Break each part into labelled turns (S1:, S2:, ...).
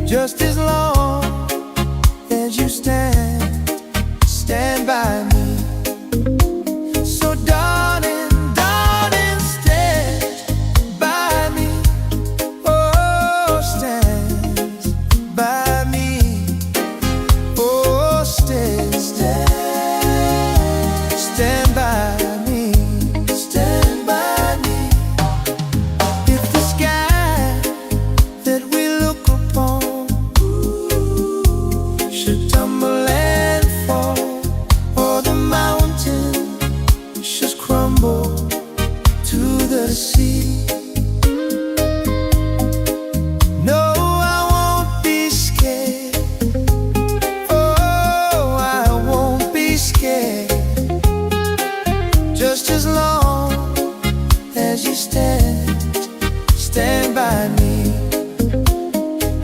S1: just as long as you stand by me. So darling, darling, stand by me. Oh, stand by me. Oh, stand by me. Stand by me. If the sky that we look upon should tumble and fall, or the mountain should crumble to the sea, no, I won't be scared. Oh, I won't be scared, just as long as you stand by me.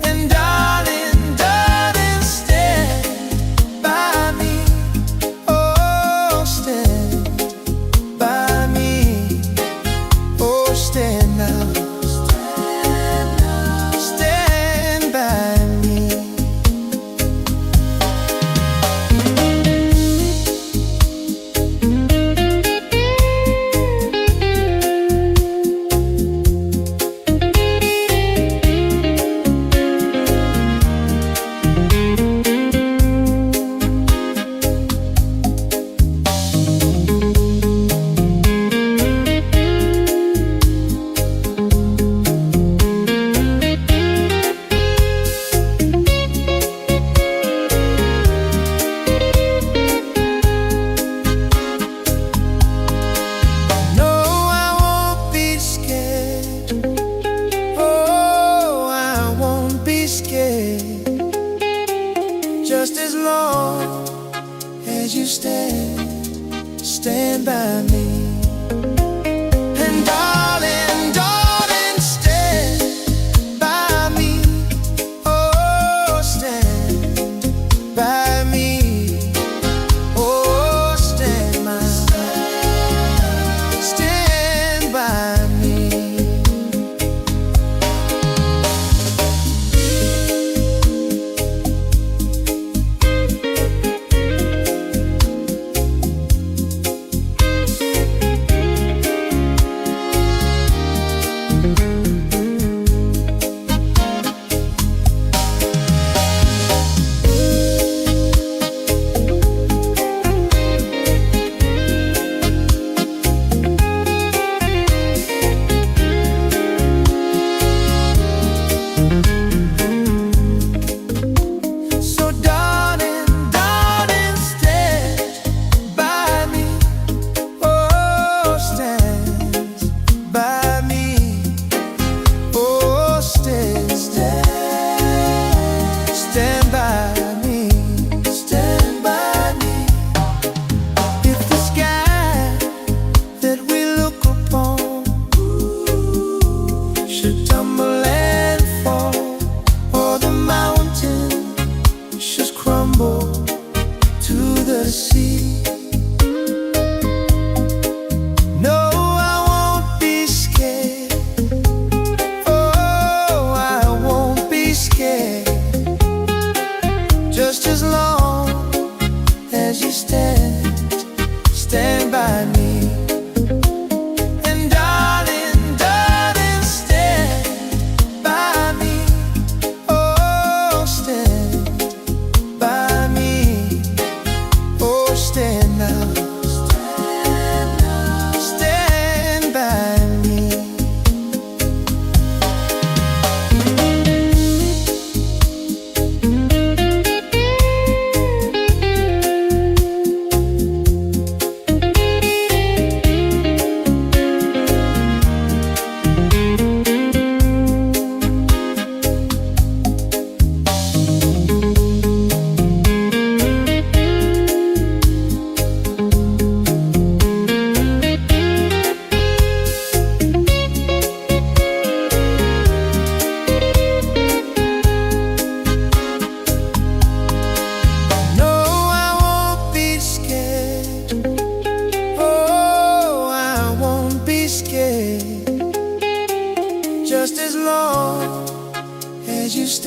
S1: And darling, darling, stand by me. Oh, stand by me. Oh, stand now. Stand by me. No, I won't be scared. Oh, I won't be scared, just as long as you stand by me. And darling, darling, stand by me. Oh, stand by me. Oh, stand by me.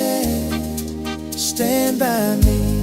S1: said, stand by me.